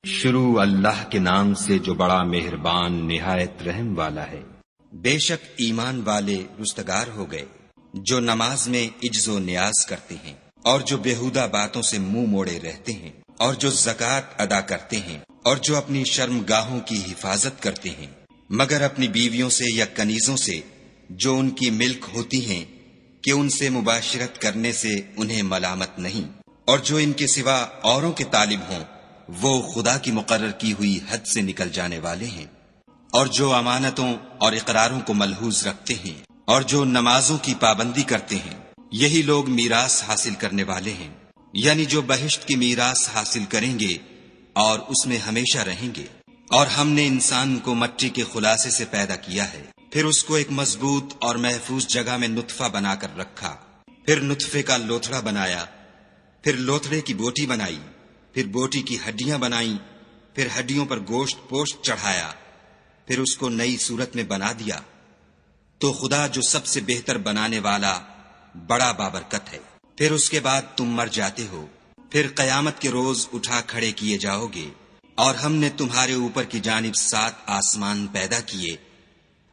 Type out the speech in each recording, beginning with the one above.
شروع اللہ کے نام سے جو بڑا مہربان نہایت رحم والا ہے۔ بے شک ایمان والے رستگار ہو گئے جو نماز میں عجز و نیاز کرتے ہیں اور جو بیہودہ باتوں سے منہ موڑے رہتے ہیں اور جو زکوٰۃ ادا کرتے ہیں اور جو اپنی شرم گاہوں کی حفاظت کرتے ہیں مگر اپنی بیویوں سے یا کنیزوں سے جو ان کی ملک ہوتی ہیں کہ ان سے مباشرت کرنے سے انہیں ملامت نہیں، اور جو ان کے سوا اوروں کے طالب ہوں وہ خدا کی مقرر کی ہوئی حد سے نکل جانے والے ہیں، اور جو امانتوں اور اقراروں کو ملحوظ رکھتے ہیں اور جو نمازوں کی پابندی کرتے ہیں، یہی لوگ میراث حاصل کرنے والے ہیں، یعنی جو بہشت کی میراث حاصل کریں گے اور اس میں ہمیشہ رہیں گے۔ اور ہم نے انسان کو مٹی کے خلاصے سے پیدا کیا ہے، پھر اس کو ایک مضبوط اور محفوظ جگہ میں نطفہ بنا کر رکھا، پھر نطفے کا لوتھڑا بنایا، پھر لوتھڑے کی بوٹی بنائی، پھر بوٹی کی ہڈیاں بنائیں، پھر ہڈیوں پر گوشت پوشت چڑھایا، پھر اس کو نئی صورت میں بنا دیا۔ تو خدا جو سب سے بہتر بنانے والا بڑا بابرکت ہے۔ پھر اس کے بعد تم مر جاتے ہو، پھر قیامت کے روز اٹھا کھڑے کیے جاؤ گے، اور ہم نے تمہارے اوپر کی جانب 7 آسمان پیدا کیے،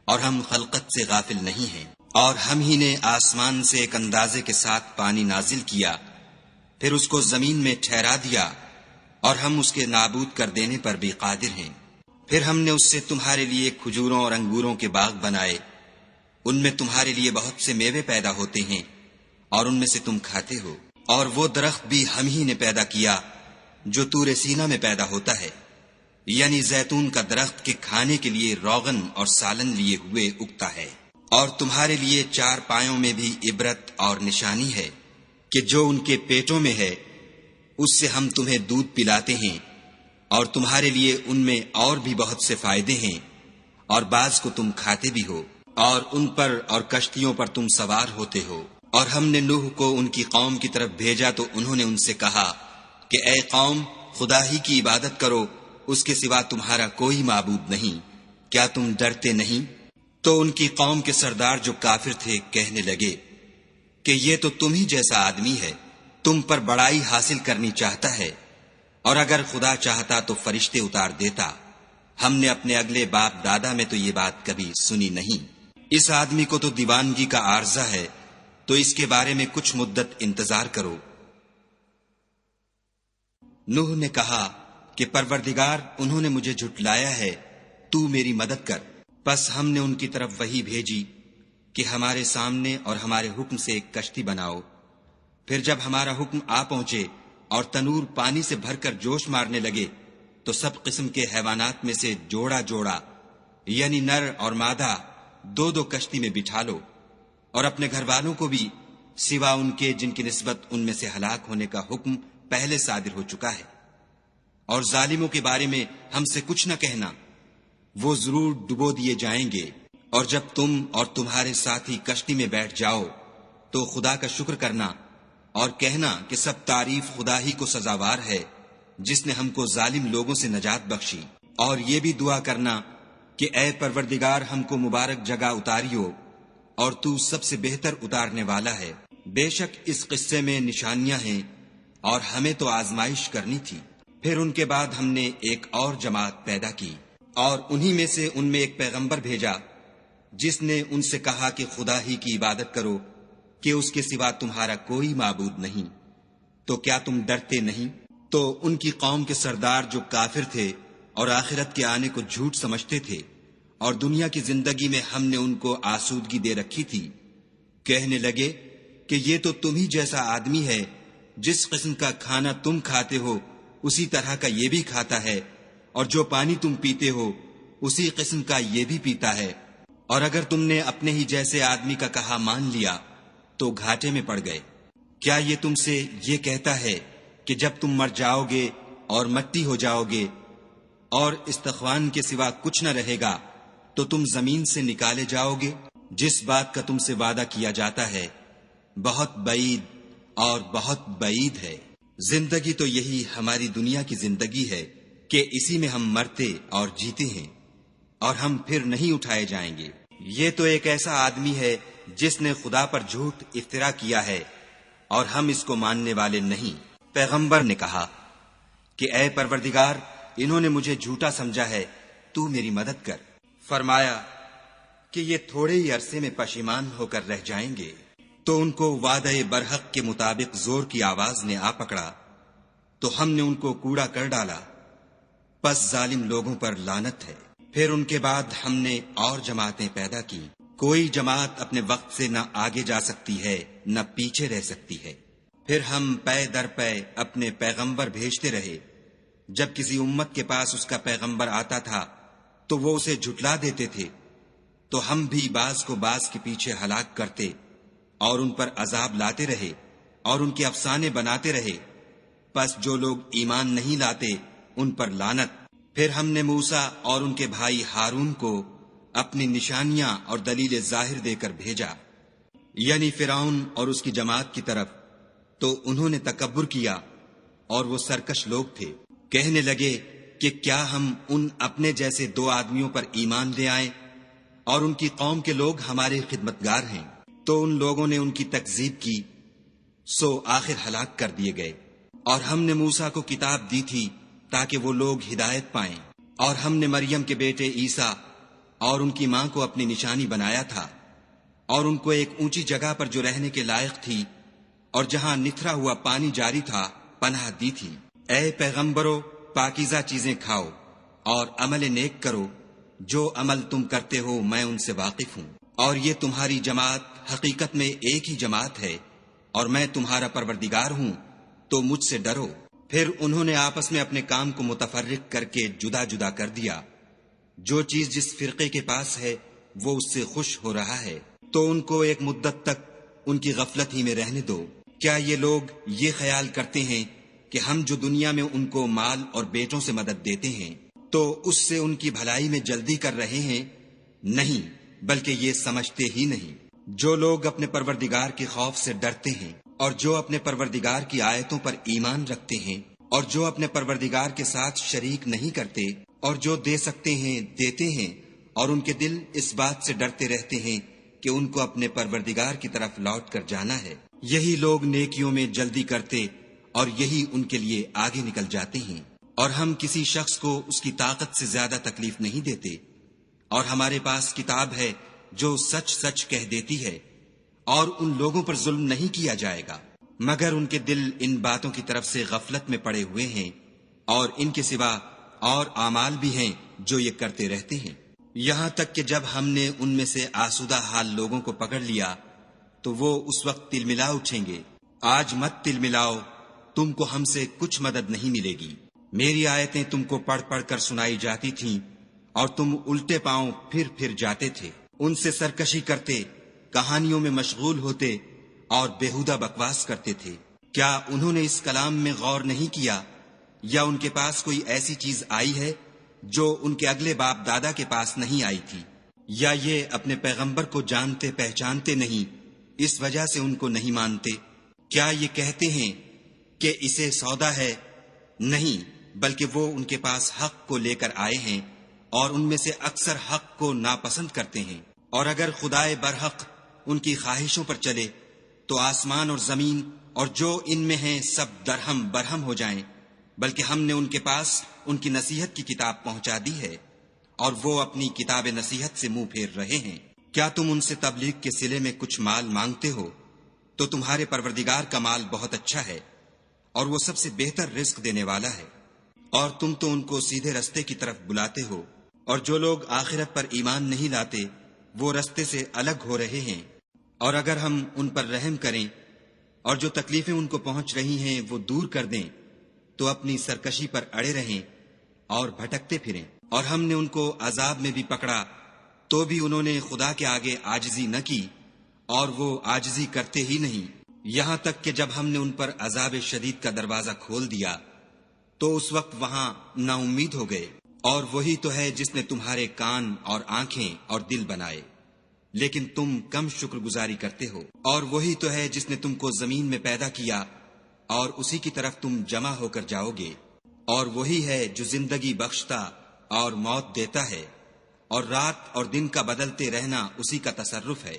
اور ہم خلقت سے غافل نہیں ہیں، اور ہم ہی نے آسمان سے ایک اندازے کے ساتھ پانی نازل کیا، پھر اس کو زمین میں ٹھہرا دیا، اور ہم اس کے نابود کر دینے پر بھی قادر ہیں۔ پھر ہم نے اس سے تمہارے لیے کھجوروں اور انگوروں کے باغ بنائے، ان میں تمہارے لیے بہت سے میوے پیدا ہوتے ہیں اور ان میں سے تم کھاتے ہو۔ اور وہ درخت بھی ہم ہی نے پیدا کیا جو طور سینا میں پیدا ہوتا ہے، یعنی زیتون کا درخت کے کھانے کے لیے روغن اور سالن لیے ہوئے اگتا ہے۔ اور تمہارے لیے 4 پایوں میں بھی عبرت اور نشانی ہے کہ جو ان کے پیٹوں میں ہے اس سے ہم تمہیں دودھ پلاتے ہیں، اور تمہارے لیے ان میں اور بھی بہت سے فائدے ہیں، اور بعض کو تم کھاتے بھی ہو، اور ان پر اور کشتیوں پر تم سوار ہوتے ہو۔ اور ہم نے نوح کو ان کی قوم کی طرف بھیجا تو انہوں نے ان سے کہا کہ اے قوم، خدا ہی کی عبادت کرو، اس کے سوا تمہارا کوئی معبود نہیں، کیا تم ڈرتے نہیں؟ تو ان کی قوم کے سردار جو کافر تھے کہنے لگے کہ یہ تو تم ہی جیسا آدمی ہے، تم پر بڑائی حاصل کرنی چاہتا ہے، اور اگر خدا چاہتا تو فرشتے اتار دیتا، ہم نے اپنے اگلے باپ دادا میں تو یہ بات کبھی سنی نہیں۔ اس آدمی کو تو دیوانگی کا عارضہ ہے، تو اس کے بارے میں کچھ مدت انتظار کرو۔ نوح نے کہا کہ پروردگار، انہوں نے مجھے جھٹلایا ہے، تو میری مدد کر۔ پس ہم نے ان کی طرف وحی بھیجی کہ ہمارے سامنے اور ہمارے حکم سے ایک کشتی بناؤ۔ پھر جب ہمارا حکم آ پہنچے اور تنور پانی سے بھر کر جوش مارنے لگے تو سب قسم کے حیوانات میں سے جوڑا جوڑا، یعنی نر اور مادہ، 2 کشتی میں بٹھا لو، اور اپنے گھر والوں کو بھی، سوا ان کے جن کی نسبت ان میں سے ہلاک ہونے کا حکم پہلے صادر ہو چکا ہے۔ اور ظالموں کے بارے میں ہم سے کچھ نہ کہنا، وہ ضرور ڈبو دیے جائیں گے۔ اور جب تم اور تمہارے ساتھی کشتی میں بیٹھ جاؤ تو خدا کا شکر کرنا اور کہنا کہ سب تعریف خدا ہی کو سزاوار ہے جس نے ہم کو ظالم لوگوں سے نجات بخشی۔ اور یہ بھی دعا کرنا کہ اے پروردگار، ہم کو مبارک جگہ اتاریو، اور تو سب سے بہتر اتارنے والا ہے۔ بے شک اس قصے میں نشانیاں ہیں اور ہمیں تو آزمائش کرنی تھی۔ پھر ان کے بعد ہم نے ایک اور جماعت پیدا کی، اور انہی میں سے ان میں ایک پیغمبر بھیجا جس نے ان سے کہا کہ خدا ہی کی عبادت کرو کہ اس کے سوا تمہارا کوئی معبود نہیں، تو کیا تم ڈرتے نہیں؟ تو ان کی قوم کے سردار جو کافر تھے اور آخرت کے آنے کو جھوٹ سمجھتے تھے اور دنیا کی زندگی میں ہم نے ان کو آسودگی دے رکھی تھی، کہنے لگے کہ یہ تو تم ہی جیسا آدمی ہے، جس قسم کا کھانا تم کھاتے ہو اسی طرح کا یہ بھی کھاتا ہے، اور جو پانی تم پیتے ہو اسی قسم کا یہ بھی پیتا ہے، اور اگر تم نے اپنے ہی جیسے آدمی کا کہا مان لیا تو گھاٹے میں پڑ گئے۔ کیا یہ تم سے یہ کہتا ہے کہ جب تم مر جاؤ گے اور مٹی ہو جاؤ گے اور استخوان کے سوا کچھ نہ رہے گا تو تم زمین سے نکالے جاؤ گے؟ جس بات کا تم سے وعدہ کیا جاتا ہے بہت بعید اور بہت بعید ہے۔ زندگی تو یہی ہماری دنیا کی زندگی ہے کہ اسی میں ہم مرتے اور جیتے ہیں، اور ہم پھر نہیں اٹھائے جائیں گے۔ یہ تو ایک ایسا آدمی ہے جس نے خدا پر جھوٹ افترا کیا ہے، اور ہم اس کو ماننے والے نہیں۔ پیغمبر نے کہا کہ اے پروردگار، انہوں نے مجھے جھوٹا سمجھا ہے، تو میری مدد کر۔ فرمایا کہ یہ تھوڑے ہی عرصے میں پشیمان ہو کر رہ جائیں گے۔ تو ان کو وعدہ برحق کے مطابق زور کی آواز نے آ پکڑا، تو ہم نے ان کو کوڑا کر ڈالا، پس ظالم لوگوں پر لعنت ہے۔ پھر ان کے بعد ہم نے اور جماعتیں پیدا کی۔ کوئی جماعت اپنے وقت سے نہ آگے جا سکتی ہے نہ پیچھے رہ سکتی ہے۔ پھر ہم پے در پے اپنے پیغمبر بھیجتے رہے۔ جب کسی امت کے پاس اس کا پیغمبر آتا تھا تو وہ اسے جھٹلا دیتے تھے، تو ہم بھی بعض کو بعض کے پیچھے ہلاک کرتے اور ان پر عذاب لاتے رہے اور ان کے افسانے بناتے رہے۔ پس جو لوگ ایمان نہیں لاتے ان پر لعنت۔ پھر ہم نے موسیٰ اور ان کے بھائی ہارون کو اپنی نشانیاں اور دلیل ظاہر دے کر بھیجا، یعنی فرعون اور اس کی جماعت کی طرف، تو انہوں نے تکبر کیا اور وہ سرکش لوگ تھے۔ کہنے لگے کہ کیا ہم ان اپنے جیسے 2 آدمیوں پر ایمان لے آئیں اور ان کی قوم کے لوگ ہمارے خدمتگار ہیں؟ تو ان لوگوں نے ان کی تکذیب کی، سو آخر ہلاک کر دیے گئے۔ اور ہم نے موسیٰ کو کتاب دی تھی تاکہ وہ لوگ ہدایت پائیں، اور ہم نے مریم کے بیٹے عیسیٰ اور ان کی ماں کو اپنی نشانی بنایا تھا، اور ان کو ایک اونچی جگہ پر جو رہنے کے لائق تھی اور جہاں نتھرا ہوا پانی جاری تھا پناہ دی تھی۔ اے پیغمبرو، پاکیزہ چیزیں کھاؤ اور عمل نیک کرو، جو عمل تم کرتے ہو میں ان سے واقف ہوں، اور یہ تمہاری جماعت حقیقت میں ایک ہی جماعت ہے، اور میں تمہارا پروردگار ہوں، تو مجھ سے ڈرو۔ پھر انہوں نے آپس میں اپنے کام کو متفرق کر کے جدا جدا کر دیا۔ جو چیز جس فرقے کے پاس ہے وہ اس سے خوش ہو رہا ہے، تو ان کو ایک مدت تک ان کی غفلت ہی میں رہنے دو۔ کیا یہ لوگ یہ خیال کرتے ہیں کہ ہم جو دنیا میں ان کو مال اور بیٹوں سے مدد دیتے ہیں تو اس سے ان کی بھلائی میں جلدی کر رہے ہیں؟ نہیں، بلکہ یہ سمجھتے ہی نہیں۔ جو لوگ اپنے پروردگار کے خوف سے ڈرتے ہیں اور جو اپنے پروردگار کی آیتوں پر ایمان رکھتے ہیں اور جو اپنے پروردگار کے ساتھ شریک نہیں کرتے اور جو دے سکتے ہیں دیتے ہیں، اور ان کے دل اس بات سے ڈرتے رہتے ہیں کہ ان کو اپنے پروردگار کی طرف لوٹ کر جانا ہے، یہی لوگ نیکیوں میں جلدی کرتے اور یہی ان کے لیے آگے نکل جاتے ہیں۔ اور ہم کسی شخص کو اس کی طاقت سے زیادہ تکلیف نہیں دیتے، اور ہمارے پاس کتاب ہے جو سچ سچ کہہ دیتی ہے، اور ان لوگوں پر ظلم نہیں کیا جائے گا، مگر ان کے دل ان باتوں کی طرف سے غفلت میں پڑے ہوئے ہیں، اور ان کے سوا اور اعمال بھی ہیں جو یہ کرتے رہتے ہیں۔ یہاں تک کہ جب ہم نے ان میں سے آسودہ حال لوگوں کو پکڑ لیا تو وہ اس وقت تل ملا اٹھیں گے۔ آج مت تل ملاؤ، تم کو ہم سے کچھ مدد نہیں ملے گی۔ میری آیتیں تم کو پڑھ پڑھ کر سنائی جاتی تھیں اور تم الٹے پاؤں پھر پھر جاتے تھے، ان سے سرکشی کرتے، کہانیوں میں مشغول ہوتے اور بیہودہ بکواس کرتے تھے۔ کیا انہوں نے اس کلام میں غور نہیں کیا، یا ان کے پاس کوئی ایسی چیز آئی ہے جو ان کے اگلے باپ دادا کے پاس نہیں آئی تھی؟ یا یہ اپنے پیغمبر کو جانتے پہچانتے نہیں، اس وجہ سے ان کو نہیں مانتے؟ کیا یہ کہتے ہیں کہ اسے سودا ہے؟ نہیں، بلکہ وہ ان کے پاس حق کو لے کر آئے ہیں، اور ان میں سے اکثر حق کو ناپسند کرتے ہیں۔ اور اگر خدائے برحق ان کی خواہشوں پر چلے تو آسمان اور زمین اور جو ان میں ہیں سب درہم برہم ہو جائیں، بلکہ ہم نے ان کے پاس ان کی نصیحت کی کتاب پہنچا دی ہے، اور وہ اپنی کتاب نصیحت سے منہ پھیر رہے ہیں۔ کیا تم ان سے تبلیغ کے صلے میں کچھ مال مانگتے ہو؟ تو تمہارے پروردگار کا مال بہت اچھا ہے، اور وہ سب سے بہتر رزق دینے والا ہے، اور تم تو ان کو سیدھے رستے کی طرف بلاتے ہو، اور جو لوگ آخرت پر ایمان نہیں لاتے وہ رستے سے الگ ہو رہے ہیں۔ اور اگر ہم ان پر رحم کریں اور جو تکلیفیں ان کو پہنچ رہی ہیں وہ دور کر دیں تو اپنی سرکشی پر اڑے رہیں اور بھٹکتے پھریں۔ اور ہم نے ان کو عذاب میں بھی پکڑا تو بھی انہوں نے خدا کے آگے عاجزی نہ کی، اور وہ عاجزی کرتے ہی نہیں، یہاں تک کہ جب ہم نے ان پر عذاب شدید کا دروازہ کھول دیا تو اس وقت وہاں نا امید ہو گئے۔ اور وہی تو ہے جس نے تمہارے کان اور آنکھیں اور دل بنائے، لیکن تم کم شکر گزاری کرتے ہو۔ اور وہی تو ہے جس نے تم کو زمین میں پیدا کیا اور اسی کی طرف تم جمع ہو کر جاؤ گے۔ اور وہی ہے جو زندگی بخشتا اور موت دیتا ہے، اور رات اور دن کا بدلتے رہنا اسی کا تصرف ہے۔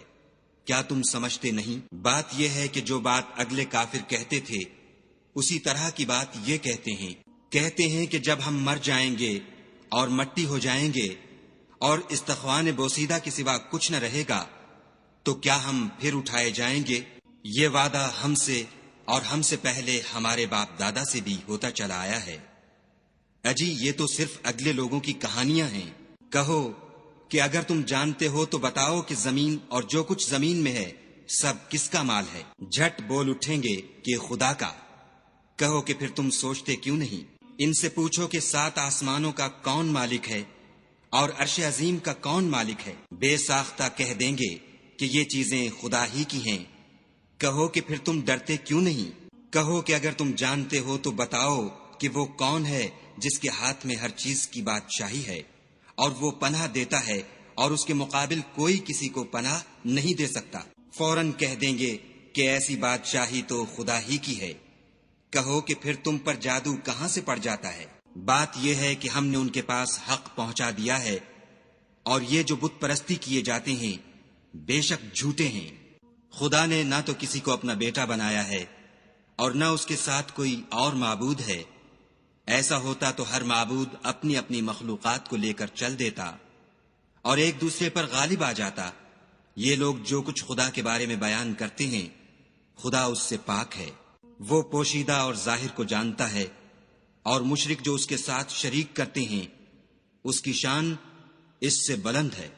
کیا تم سمجھتے نہیں؟ بات یہ ہے کہ جو بات اگلے کافر کہتے تھے اسی طرح کی بات یہ کہتے ہیں، کہتے ہیں کہ جب ہم مر جائیں گے اور مٹی ہو جائیں گے اور استخوان بوسیدہ کے سوا کچھ نہ رہے گا تو کیا ہم پھر اٹھائے جائیں گے؟ یہ وعدہ ہم سے اور ہم سے پہلے ہمارے باپ دادا سے بھی ہوتا چلا آیا ہے۔ اجی یہ تو صرف اگلے لوگوں کی کہانیاں ہیں۔ کہو کہ اگر تم جانتے ہو تو بتاؤ کہ زمین اور جو کچھ زمین میں ہے سب کس کا مال ہے؟ جھٹ بول اٹھیں گے کہ خدا کا۔ کہو کہ پھر تم سوچتے کیوں نہیں؟ ان سے پوچھو کہ 7 آسمانوں کا کون مالک ہے اور عرش عظیم کا کون مالک ہے؟ بے ساختہ کہہ دیں گے کہ یہ چیزیں خدا ہی کی ہیں۔ کہو کہ پھر تم ڈرتے کیوں نہیں؟ کہو کہ اگر تم جانتے ہو تو بتاؤ کہ وہ کون ہے جس کے ہاتھ میں ہر چیز کی بادشاہی ہے اور وہ پناہ دیتا ہے اور اس کے مقابل کوئی کسی کو پناہ نہیں دے سکتا۔ فوراً کہہ دیں گے کہ ایسی بادشاہی تو خدا ہی کی ہے۔ کہو کہ پھر تم پر جادو کہاں سے پڑ جاتا ہے؟ بات یہ ہے کہ ہم نے ان کے پاس حق پہنچا دیا ہے اور یہ جو بت پرستی کیے جاتے ہیں بے شک جھوٹے ہیں۔ خدا نے نہ تو کسی کو اپنا بیٹا بنایا ہے اور نہ اس کے ساتھ کوئی اور معبود ہے۔ ایسا ہوتا تو ہر معبود اپنی اپنی مخلوقات کو لے کر چل دیتا اور ایک دوسرے پر غالب آ جاتا۔ یہ لوگ جو کچھ خدا کے بارے میں بیان کرتے ہیں خدا اس سے پاک ہے، وہ پوشیدہ اور ظاہر کو جانتا ہے، اور مشرک جو اس کے ساتھ شریک کرتے ہیں اس کی شان اس سے بلند ہے۔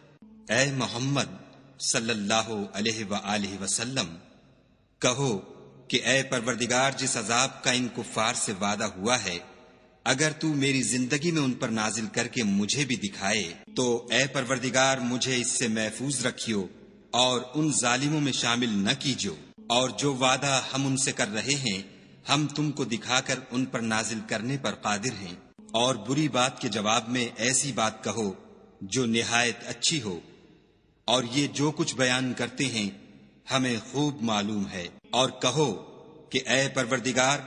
اے محمد صلی اللہ علیہ وآلہ وسلم، کہو کہ اے پروردگار، جس عذاب کا ان کفار سے وعدہ ہوا ہے اگر تو میری زندگی میں ان پر نازل کر کے مجھے بھی دکھائے تو اے پروردگار مجھے اس سے محفوظ رکھیو اور ان ظالموں میں شامل نہ کیجو، اور جو وعدہ ہم ان سے کر رہے ہیں ہم تم کو دکھا کر ان پر نازل کرنے پر قادر ہیں۔ اور بری بات کے جواب میں ایسی بات کہو جو نہایت اچھی ہو، اور یہ جو کچھ بیان کرتے ہیں ہمیں خوب معلوم ہے۔ اور کہو کہ اے پروردگار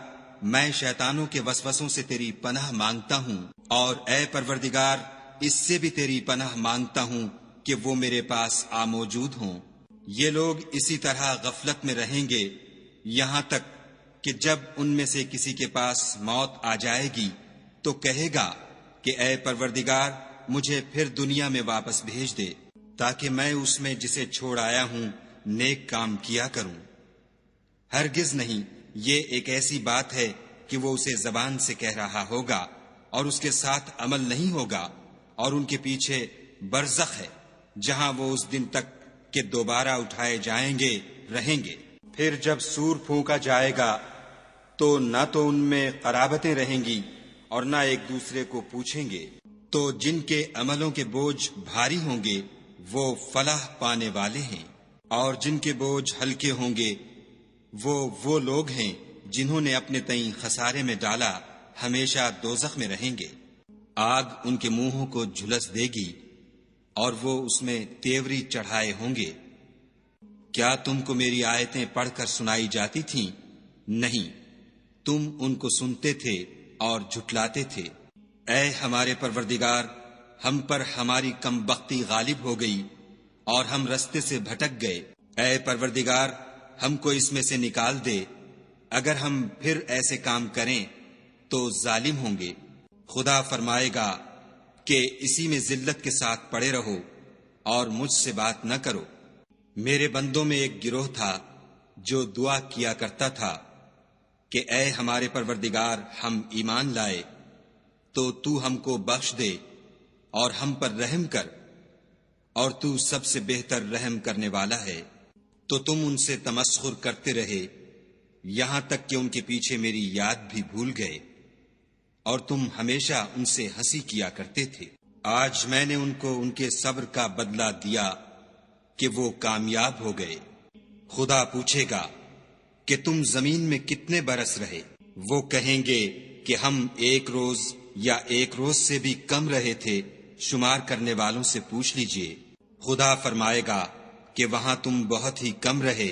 میں شیطانوں کے وسوسوں سے تیری پناہ مانگتا ہوں، اور اے پروردگار اس سے بھی تیری پناہ مانگتا ہوں کہ وہ میرے پاس آ موجود ہوں۔ یہ لوگ اسی طرح غفلت میں رہیں گے یہاں تک کہ جب ان میں سے کسی کے پاس موت آ جائے گی تو کہے گا کہ اے پروردگار مجھے پھر دنیا میں واپس بھیج دے تاکہ میں اس میں جسے چھوڑ آیا ہوں نیک کام کیا کروں۔ ہرگز نہیں، یہ ایک ایسی بات ہے کہ وہ اسے زبان سے کہہ رہا ہوگا اور اس کے ساتھ عمل نہیں ہوگا، اور ان کے پیچھے برزخ ہے جہاں وہ اس دن تک کہ دوبارہ اٹھائے جائیں گے رہیں گے۔ پھر جب سور پھونکا جائے گا تو نہ تو ان میں قرابتیں رہیں گی اور نہ ایک دوسرے کو پوچھیں گے، تو جن کے عملوں کے بوجھ بھاری ہوں گے وہ فلاح پانے والے ہیں، اور جن کے بوجھ ہلکے ہوں گے وہ لوگ ہیں جنہوں نے اپنے تئیں خسارے میں ڈالا، ہمیشہ دوزخ میں رہیں گے۔ آگ ان کے منہوں کو جھلس دے گی اور وہ اس میں تیوری چڑھائے ہوں گے۔ کیا تم کو میری آیتیں پڑھ کر سنائی جاتی تھیں؟ نہیں، تم ان کو سنتے تھے اور جھٹلاتے تھے۔ اے ہمارے پروردگار، ہم پر ہماری کم بختی غالب ہو گئی اور ہم رستے سے بھٹک گئے۔ اے پروردگار ہم کو اس میں سے نکال دے، اگر ہم پھر ایسے کام کریں تو ظالم ہوں گے۔ خدا فرمائے گا کہ اسی میں ذلت کے ساتھ پڑے رہو اور مجھ سے بات نہ کرو۔ میرے بندوں میں ایک گروہ تھا جو دعا کیا کرتا تھا کہ اے ہمارے پروردگار ہم ایمان لائے تو ہم کو بخش دے اور ہم پر رحم کر، اور تو سب سے بہتر رحم کرنے والا ہے۔ تو تم ان سے تمسخر کرتے رہے یہاں تک کہ ان کے پیچھے میری یاد بھی بھول گئے، اور تم ہمیشہ ان سے ہنسی کیا کرتے تھے۔ آج میں نے ان کو ان کے صبر کا بدلہ دیا کہ وہ کامیاب ہو گئے۔ خدا پوچھے گا کہ تم زمین میں کتنے برس رہے؟ وہ کہیں گے کہ ہم 1 روز یا 1 روز سے بھی کم رہے تھے، شمار کرنے والوں سے پوچھ لیجئے۔ خدا فرمائے گا کہ وہاں تم بہت ہی کم رہے،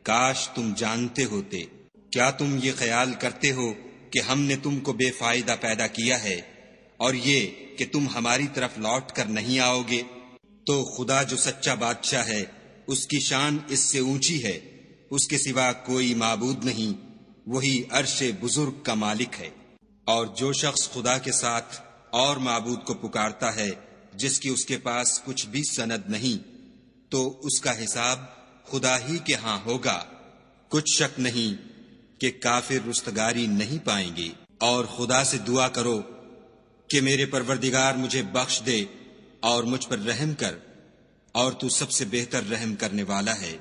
کاش تم جانتے ہوتے۔ کیا تم یہ خیال کرتے ہو کہ ہم نے تم کو بے فائدہ پیدا کیا ہے اور یہ کہ تم ہماری طرف لوٹ کر نہیں آؤ گے؟ تو خدا جو سچا بادشاہ ہے اس کی شان اس سے اونچی ہے، اس کے سوا کوئی معبود نہیں، وہی عرش بزرگ کا مالک ہے۔ اور جو شخص خدا کے ساتھ اور معبود کو پکارتا ہے جس کی اس کے پاس کچھ بھی سند نہیں، تو اس کا حساب خدا ہی کے ہاں ہوگا۔ کچھ شک نہیں کہ کافر رستگاری نہیں پائیں گے۔ اور خدا سے دعا کرو کہ میرے پروردگار مجھے بخش دے اور مجھ پر رحم کر، اور تو سب سے بہتر رحم کرنے والا ہے۔